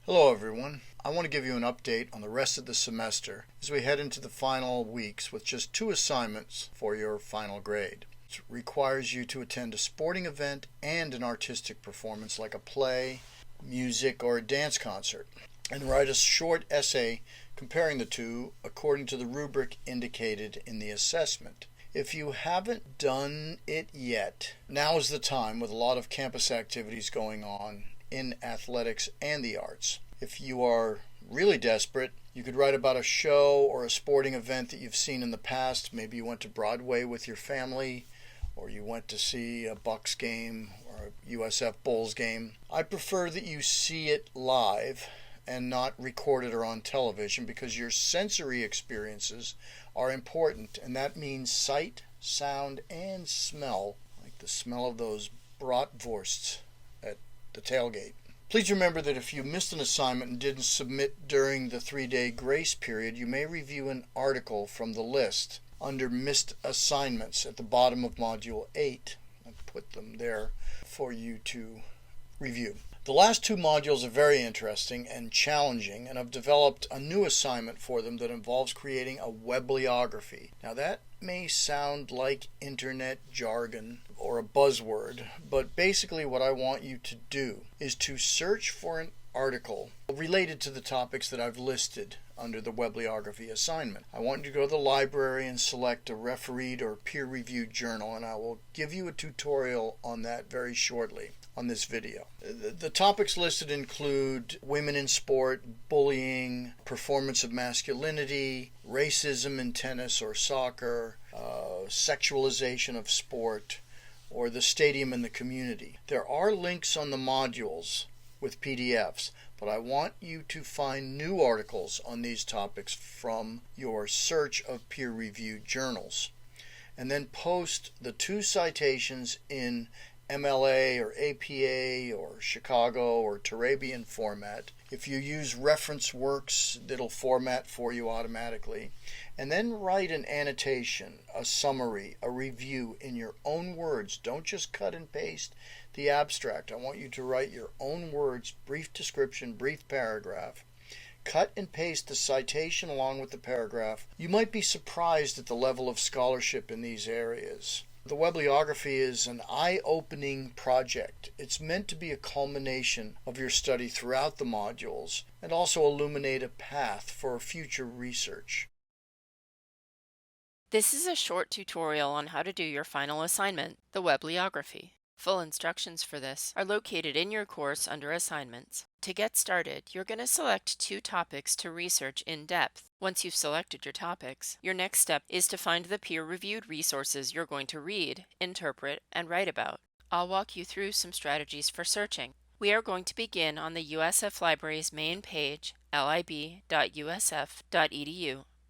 Hello everyone. I want to give you an update on the rest of the semester as we head into the final weeks with just 2 assignments for your final grade. It requires you to attend a sporting event and an artistic performance like a play, music, or a dance concert, and write a short essay comparing the two according to the rubric indicated in the assessment. If you haven't done it yet, now is the time with a lot of campus activities going on in athletics and the arts. If you are really desperate, you could write about a show or a sporting event that you've seen in the past. Maybe you went to Broadway with your family, or you went to see a Bucks game or a USF Bulls game. I prefer that you see it live and not recorded or on television because your sensory experiences are important, and that means sight, sound, and smell, like the smell of those bratwursts at the tailgate. Please remember that if you missed an assignment and didn't submit during the 3-day grace period, you may review an article from the list under Missed Assignments at the bottom of Module 8. I put them there for you to review. The last 2 modules are very interesting and challenging, and I've developed a new assignment for them that involves creating a webliography. Now that may sound like internet jargon or a buzzword, but basically what I want you to do is to search for an article related to the topics that I've listed under the Webliography assignment. I want you to go to the library and select a refereed or peer-reviewed journal, and I will give you a tutorial on that very shortly on this video. The topics listed include women in sport, bullying, performance of masculinity, racism in tennis or soccer, sexualization of sport, or the stadium and the community. There are links on the modules with PDFs, but I want you to find new articles on these topics from your search of peer-reviewed journals, and then post the 2 citations in MLA or APA or Chicago or Turabian format. If you use reference works, it'll format for you automatically. And then write an annotation, a summary, a review in your own words. Don't just cut and paste the abstract. I want you to write your own words, brief description, brief paragraph. Cut and paste the citation along with the paragraph. You might be surprised at the level of scholarship in these areas. The Webliography is an eye-opening project. It's meant to be a culmination of your study throughout the modules and also illuminate a path for future research. This is a short tutorial on how to do your final assignment, the Webliography. Full instructions for this are located in your course under Assignments. To get started, you're going to select 2 topics to research in depth. Once you've selected your topics, your next step is to find the peer-reviewed resources you're going to read, interpret, and write about. I'll walk you through some strategies for searching. We are going to begin on the USF Library's main page, lib.usf.edu.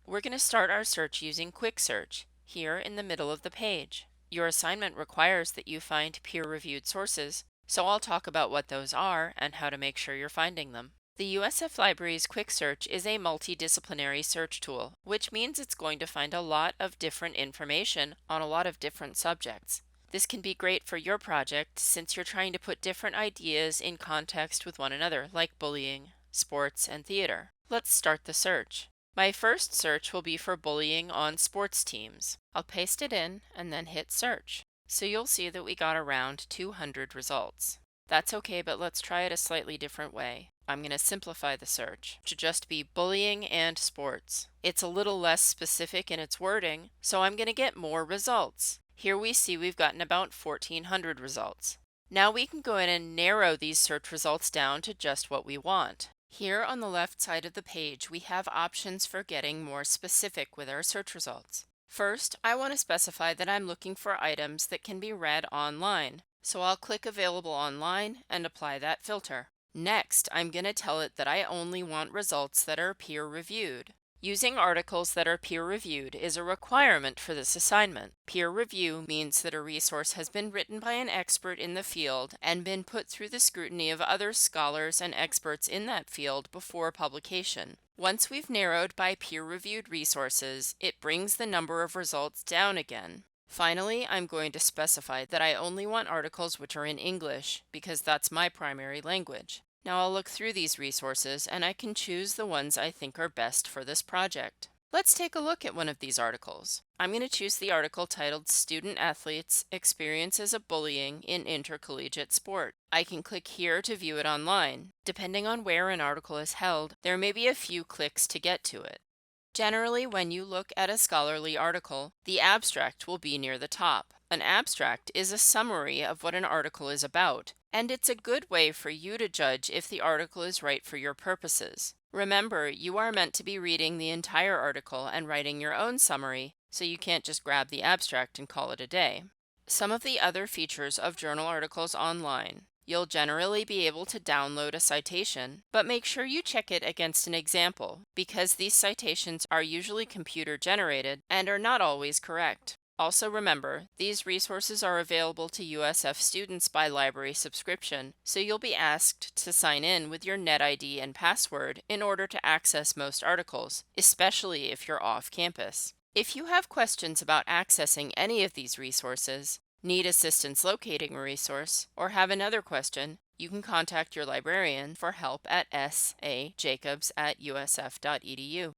We're going to start our search using Quick Search, here in the middle of the page. Your assignment requires that you find peer-reviewed sources, so I'll talk about what those are and how to make sure you're finding them. The USF Library's Quick Search is a multidisciplinary search tool, which means it's going to find a lot of different information on a lot of different subjects. This can be great for your project since you're trying to put different ideas in context with one another, like bullying, sports, and theater. Let's start the search. My first search will be for bullying on sports teams. I'll paste it in and then hit search. So you'll see that we got around 200 results. That's okay, but let's try it a slightly different way. I'm going to simplify the search to just be bullying and sports. It's a little less specific in its wording, so I'm going to get more results. Here we see we've gotten about 1,400 results. Now we can go in and narrow these search results down to just what we want. Here on the left side of the page, we have options for getting more specific with our search results. First, I want to specify that I'm looking for items that can be read online, so I'll click Available Online and apply that filter. Next, I'm going to tell it that I only want results that are peer-reviewed. Using articles that are peer-reviewed is a requirement for this assignment. Peer review means that a resource has been written by an expert in the field and been put through the scrutiny of other scholars and experts in that field before publication. Once we've narrowed by peer-reviewed resources, it brings the number of results down again. Finally, I'm going to specify that I only want articles which are in English because that's my primary language. Now I'll look through these resources and I can choose the ones I think are best for this project. Let's take a look at one of these articles. I'm going to choose the article titled Student Athletes Experiences of Bullying in Intercollegiate Sport. I can click here to view it online. Depending on where an article is held, there may be a few clicks to get to it. Generally, when you look at a scholarly article, the abstract will be near the top. An abstract is a summary of what an article is about, and it's a good way for you to judge if the article is right for your purposes. Remember, you are meant to be reading the entire article and writing your own summary, so you can't just grab the abstract and call it a day. Some of the other features of journal articles online. You'll generally be able to download a citation, but make sure you check it against an example, because these citations are usually computer generated and are not always correct. Also remember, these resources are available to USF students by library subscription, so you'll be asked to sign in with your NetID and password in order to access most articles, especially if you're off campus. If you have questions about accessing any of these resources, need assistance locating a resource, or have another question, you can contact your librarian for help at sajacobs@usf.edu.